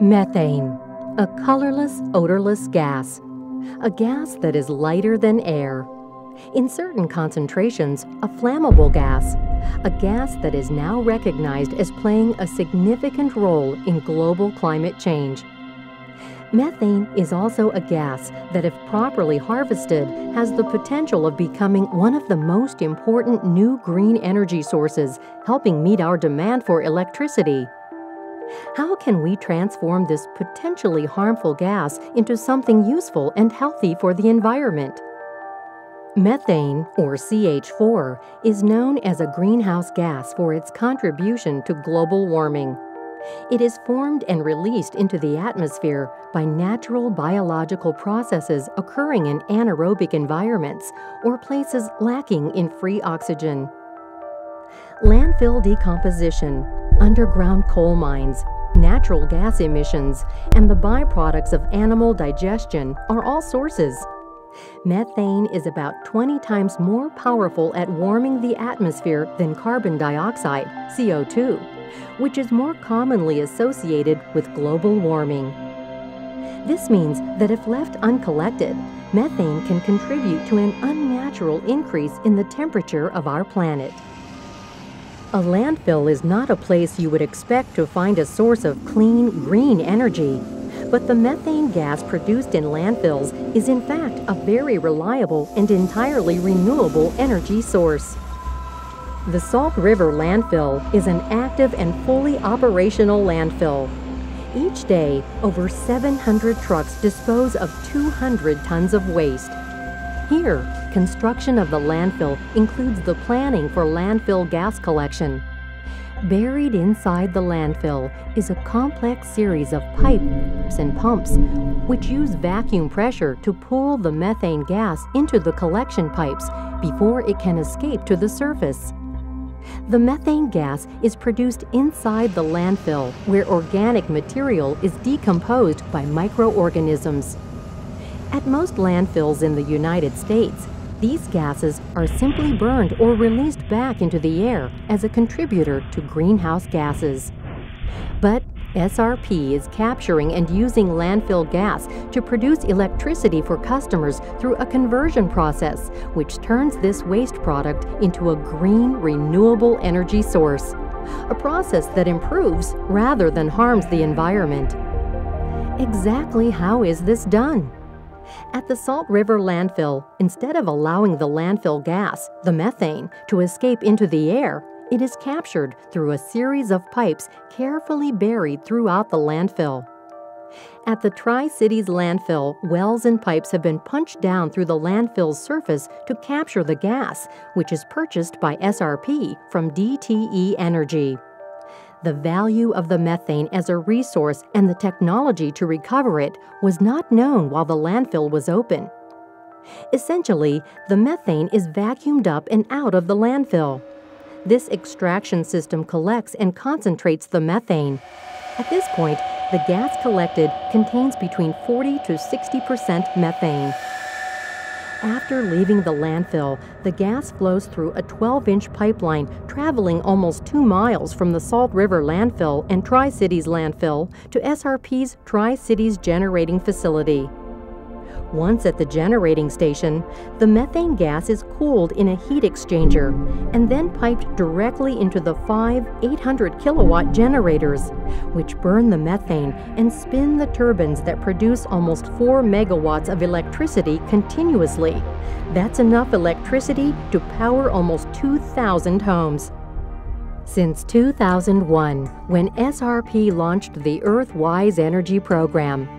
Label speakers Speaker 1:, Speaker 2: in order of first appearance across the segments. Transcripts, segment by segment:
Speaker 1: Methane, a colorless, odorless gas. A gas that is lighter than air. In certain concentrations, a flammable gas. A gas that is now recognized as playing a significant role in global climate change. Methane is also a gas that, if properly harvested, has the potential of becoming one of the most important new green energy sources, helping meet our demand for electricity. How can we transform this potentially harmful gas into something useful and healthy for the environment? Methane, or CH4, is known as a greenhouse gas for its contribution to global warming. It is formed and released into the atmosphere by natural biological processes occurring in anaerobic environments or places lacking in free oxygen. Landfill decomposition, underground coal mines, natural gas emissions, and the byproducts of animal digestion are all sources. Methane is about 20 times more powerful at warming the atmosphere than carbon dioxide, CO2, which is more commonly associated with global warming. This means that if left uncollected, methane can contribute to an unnatural increase in the temperature of our planet. A landfill is not a place you would expect to find a source of clean, green energy, but the methane gas produced in landfills is in fact a very reliable and entirely renewable energy source. The Salt River Landfill is an active and fully operational landfill. Each day, over 700 trucks dispose of 200 tons of waste. Here, construction of the landfill includes the planning for landfill gas collection. Buried inside the landfill is a complex series of pipes and pumps, which use vacuum pressure to pull the methane gas into the collection pipes before it can escape to the surface. The methane gas is produced inside the landfill, where organic material is decomposed by microorganisms. At most landfills in the United States, these gases are simply burned or released back into the air as a contributor to greenhouse gases. But SRP is capturing and using landfill gas to produce electricity for customers through a conversion process, which turns this waste product into a green, renewable energy source, a process that improves rather than harms the environment. Exactly how is this done? At the Salt River Landfill, instead of allowing the landfill gas, the methane, to escape into the air, it is captured through a series of pipes carefully buried throughout the landfill. At the Tri-Cities landfill, wells and pipes have been punched down through the landfill's surface to capture the gas, which is purchased by SRP from DTE Energy. The value of the methane as a resource and the technology to recover it was not known while the landfill was open. Essentially, the methane is vacuumed up and out of the landfill. This extraction system collects and concentrates the methane. At this point, the gas collected contains between 40 to 60% methane. After leaving the landfill, the gas flows through a 12-inch pipeline traveling almost 2 miles from the Salt River Landfill and Tri-Cities Landfill to SRP's Tri-Cities generating facility. Once at the generating station, the methane gas is cooled in a heat exchanger and then piped directly into the 5 800-kilowatt generators, which burn the methane and spin the turbines that produce almost 4 megawatts of electricity continuously. That's enough electricity to power almost 2,000 homes. Since 2001, when SRP launched the Earthwise Energy Program,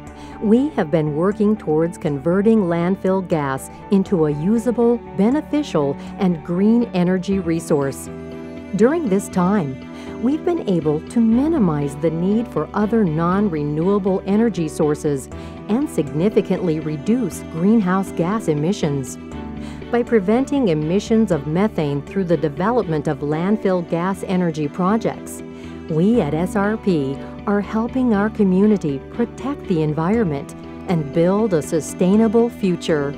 Speaker 1: we have been working towards converting landfill gas into a usable, beneficial, and green energy resource. During this time, we've been able to minimize the need for other non-renewable energy sources and significantly reduce greenhouse gas emissions. By preventing emissions of methane through the development of landfill gas energy projects, we at SRP are helping our community protect the environment and build a sustainable future.